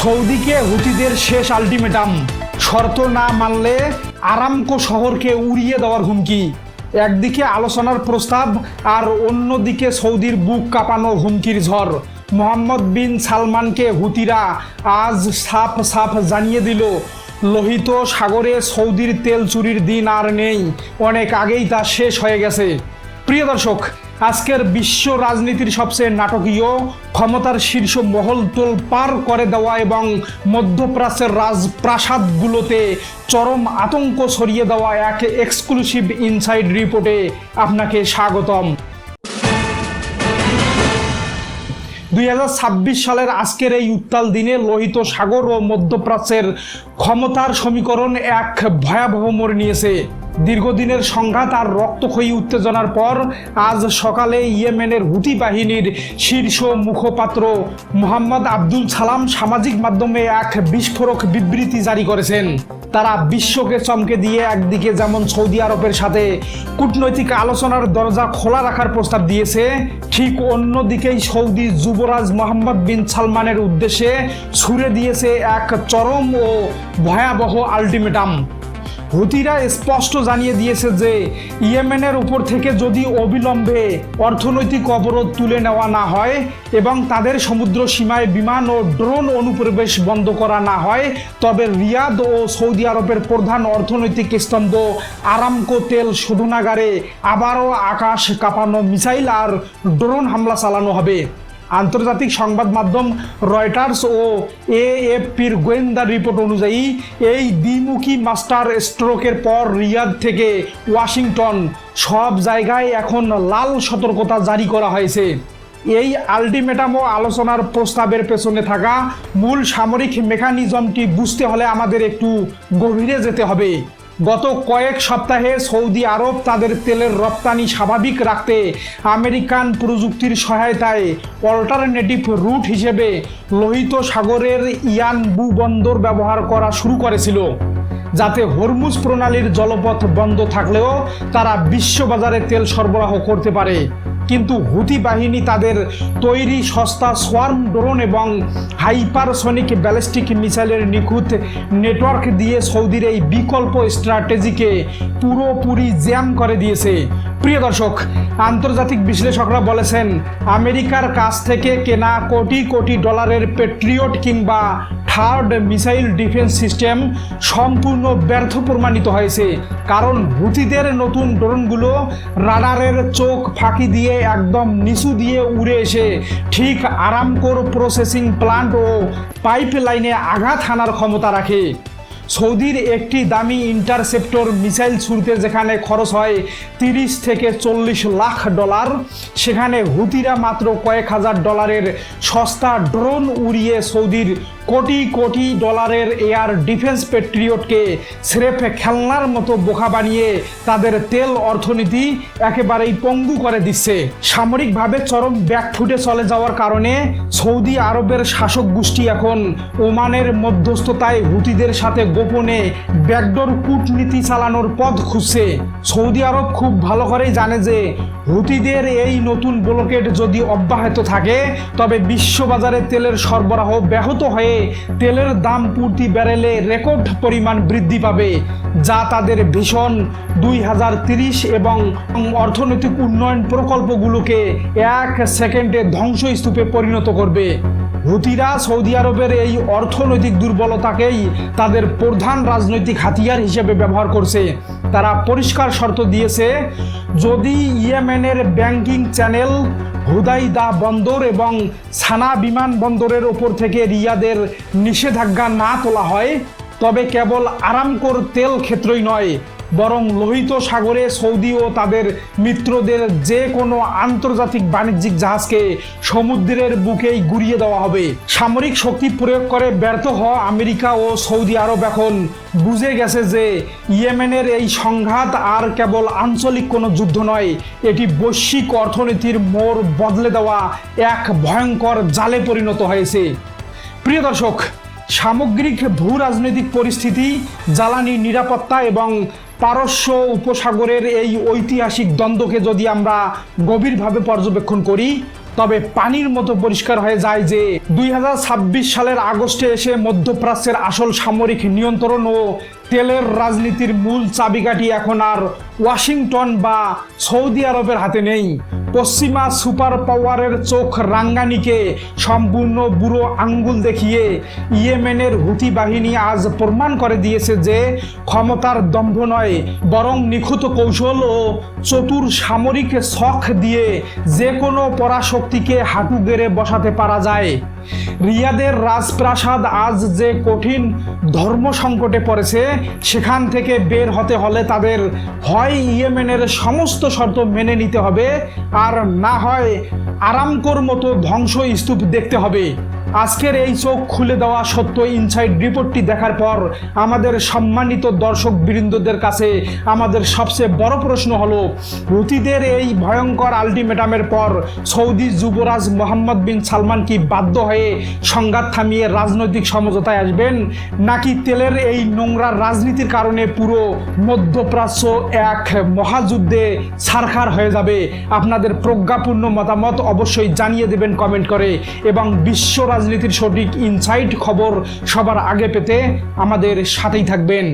সৌদিকে হুতিদের শেষ আলটিমেটাম, শর্ত না মানলে আরামকো শহরকে উড়িয়ে দেওয়ার হুমকি। একদিকে আলোচনার প্রস্তাব আর অন্যদিকে সৌদির বুক কাঁপানো হুমকির ঝড়। মোহাম্মদ বিন সালমানকে হুতিরা আজ সাফ সাফ জানিয়ে দিল, লোহিত সাগরে সৌদির তেল চুরির দিন আর নেই, অনেক আগেই তা শেষ হয়ে গেছে। প্রিয় দর্শক, আজকের বিশ্ব রাজনীতির সবচেয়ে নাটকীয়, ক্ষমতার শীর্ষ মহল তোলপাড় করে দেওয়া এবং মধ্যপ্রাচ্যের রাজপ্রাসাদগুলোতে চরম আতঙ্ক ছড়িয়ে দেওয়া এক এক্সক্লুসিভ ইনসাইড রিপোর্টে আপনাকে স্বাগতম। 2026 সালের আজকের এই উত্তাল দিনে লোহিত সাগর ও মধ্যপ্রাচ্যের ক্ষমতার সমীকরণ এক ভয়াবহ মোড় নিয়েছে। দীর্ঘদিনের সংঘাত আর রক্তক্ষয়ী উত্তেজনার পর আজ সকালে ইয়েমেনের হুতি বাহিনীর শীর্ষ মুখপাত্র মোহাম্মদ আব্দুল সালাম সামাজিক মাধ্যমে এক বিস্ফোরক বিবৃতি জারি করেছেন। তারা বিশ্বকে চমকে দিয়ে একদিকে যেমন সৌদি আরবের সাথে কূটনৈতিক আলোচনার দরজা খোলা রাখার প্রস্তাব দিয়েছে, ঠিক অন্যদিকেই সৌদি যুবরাজ মোহাম্মদ বিন সালমানের উদ্দেশ্যে ছুড়ে দিয়েছে এক চরম ও ভয়াবহ আলটিমেটাম। হুতিরা স্পষ্ট জানিয়ে দিয়েছে যে ইয়েমেনের উপর থেকে যদি অবিলম্বে অর্থনৈতিক অবরোধ তুলে নেওয়া না হয় এবং তাদের সমুদ্র সীমায় বিমান ও ড্রোন অনুপ্রবেশ বন্ধ করা না হয়, তবে রিয়াদ ও সৌদি আরবের প্রধান অর্থনৈতিক স্তম্ভ আরামকো তেল শোধনাগারে আবারও আকাশ কাঁপানো মিসাইল আর ড্রোন হামলা চালানো হবে। আন্তর্জাতিক সংবাদ মাধ্যম রয়টার্স ও এএফপির গোয়েন্দা রিপোর্ট অনুযায়ী এই দ্বিমুখী মাস্টার স্ট্রোকের পর রিয়াদ থেকে ওয়াশিংটন সব জায়গায় এখন লাল সতর্কতা জারি করা হয়েছে। এই আলটিমেটাম ও আলোচনার প্রস্তাবের পেছনে থাকা মূল সামরিক মেকানিজমটি বুঝতে হলে আমাদের একটু গভীরে যেতে হবে। গত কয়েক সপ্তাহে সৌদি আরব তাদের তেলের রপ্তানি স্বাভাবিক রাখতে আমেরিকান প্রযুক্তির সহায়তায় অল্টারনেটিভ রুট হিসেবে লোহিত সাগরের ইয়ানবু বন্দর ব্যবহার করা শুরু করেছিল, যাতে হরমুজ প্রণালীর জলপথ বন্ধ থাকলেও তারা বিশ্ববাজারে তেল সরবরাহ করতে পারে। কিন্তু হুতি বাহিনী তাদের তৈরি সস্তা সোয়ার্ম ড্রোন এবং হাইপারসনিক ব্যালিস্টিক মিসাইলের নিখুঁত নেটওয়ার্ক দিয়ে সৌদির এই বিকল্প স্ট্র্যাটেজিকে পুরোপুরি জ্যাম করে দিয়েছে। প্রিয় দর্শক, আন্তর্জাতিক বিশ্লেষকরা বলেছেন আমেরিকার কাছ থেকে কেনা কোটি কোটি ডলারের পেট্রিয়ট কিংবা থার্ড মিসাইল ডিফেন্স সিস্টেম সম্পূর্ণ ব্যর্থ প্রমাণিত হয়েছে, কারণ হুতিদের নতুন ড্রোনগুলো রাডারের চোখ ফাঁকি দিয়ে একদম নিচু দিয়ে উড়ে এসে ঠিক আরামকোর প্রসেসিং প্লান্ট ও পাইপলাইনে আঘাত হানার ক্ষমতা রাখে। সৌদির একটি দামি ইন্টারসেপ্টর মিসাইল ছুড়তে যেখানে খরচ হয় 30 থেকে 40 লাখ ডলার, সেখানে হুতিরা মাত্র কয়েক হাজার ডলারের সস্তা ড্রোন উড়িয়ে সৌদির কোটি কোটি ডলারের এয়ার ডিফেন্স পেট্রিয়টকে স্রেফ খেলনার মতো বোকা বানিয়ে তাদের তেল অর্থনীতি একেবারেই পঙ্গু করে দিচ্ছে। সামরিকভাবে চরম ব্যাকফুটে চলে যাওয়ার কারণে সৌদি আরবের শাসক গোষ্ঠী এখন ওমানের মধ্যস্থতায় হুতিদের সাথে গোপনে ব্যাকডোর কূটনীতি চালানোর পথ খুঁজছে। সৌদি আরব খুব ভালো করেই জানে যে হুতিদের এই নতুন ব্লকেড যদি অব্যাহত থাকে তবে বিশ্ববাজারে তেলের সরবরাহ ব্যাহত হয়ে তেলের দাম প্রতি ব্যারেলে রেকর্ড পরিমাণ বৃদ্ধি পাবে, যা তাদের ভীষণ 2030 এবং অর্থনৈতিক উন্নয়ন প্রকল্পগুলোকে এক সেকেন্ডে ধ্বংসস্তূপে পরিণত করবে। হুতিরা সৌদি আরবের এই অর্থনৈতিক দুর্বলতাকেই তাদের প্রধান রাজনৈতিক হাতিয়ার হিসেবে ব্যবহার করছে। তারা পরিষ্কার শর্ত দিয়েছে, যদি ইয়েমেনের ব্যাংকিং চ্যানেল, হুদাইদা বন্দর এবং সানা বিমানবন্দরের ওপর থেকে রিয়াদের নিষেধাজ্ঞা না তোলা হয়, তবে কেবল আরামকোর তেল ক্ষেত্রই নয়, বরং লোহিত সাগরে সৌদি ও তাদের মিত্রদের যে কোনো আন্তর্জাতিক বাণিজ্যিক জাহাজকে সমুদ্রের বুকেই গুড়িয়ে দেওয়া হবে। সামরিক শক্তি প্রয়োগ করে ব্যর্থ হওয়া আমেরিকা ও সৌদি আরব এখন বুঝে গেছে যে ইয়েমেনের এই সংঘাত আর কেবল আঞ্চলিক কোনো যুদ্ধ নয়, এটি বৈশ্বিক অর্থনীতির মোড় বদলে দেওয়া এক ভয়ঙ্কর জালে পরিণত হয়েছে। প্রিয় দর্শক, সামগ্রিক ভূ রাজনৈতিক পরিস্থিতি, জ্বালানি নিরাপত্তা এবং পারস্য উপসাগরের এই ঐতিহাসিক দ্বন্দ্বকে যদি আমরা গভীরভাবে পর্যবেক্ষণ করি, তবে পানির মতো পরিষ্কার হয়ে যায় যে 2026 সালের আগস্টে এসে মধ্যপ্রাচ্যের আসল সামরিক নিয়ন্ত্রণ ও তেলের রাজনীতির মূল চাবিকাঠি এখন আর ওয়াশিংটন বা সৌদি আরবের হাতে নেই। পশ্চিমা সুপার পাওয়ারের চোখ রাঙ্গানিকে সম্পূর্ণ বুড়ো আঙ্গুল দেখিয়ে ইয়েমেনের হুথি বাহিনী আজ প্রমাণ করে দিয়েছে যে ক্ষমতার দম্ভ নয়, বরং নিখুঁত কৌশল ও চতুর সামরিক শখ দিয়ে যে কোনো পরাশক্তিকে হাঁটু গেড়ে বসাতে পারা যায়। রিয়াদের রাজপ্রাসাদ আজ যে কঠিন ধর্ম সংকটে পড়েছে, সেখান থেকে বের হতে হলে তাদের হয় ইয়েমেনের সমস্ত শর্ত মেনে নিতে হবে, আর না হয় আরামকোর মতো ধ্বংসস্তূপ দেখতে হবে। আজকের এই চোখ খুলে দেওয়া সত্য ইনসাইড রিপোর্টটি দেখার পর আমাদের সম্মানিত দর্শক বৃন্দদের কাছে আমাদের সবচেয়ে বড় প্রশ্ন হলো, হুথিদের এই ভয়ঙ্কর আলটিমেটামের পর সৌদি যুবরাজ মোহাম্মদ বিন সালমান কি বাধ্য হয়ে সংঘাত থামিয়ে রাজনৈতিক সমঝোতায় আসবেন, নাকি তেলের এই নোংরা রাজনীতির কারণে পুরো মধ্যপ্রাচ্য এক মহাযুদ্ধে ছারখার হয়ে যাবে? আপনাদের প্রজ্ঞাপূর্ণ মতামত অবশ্যই জানিয়ে দেবেন কমেন্ট করে, এবং বিশ্ব রাজনীতির সঠিক ইনসাইট খবর সবার আগে পেতে আমাদের সাথেই থাকবেন।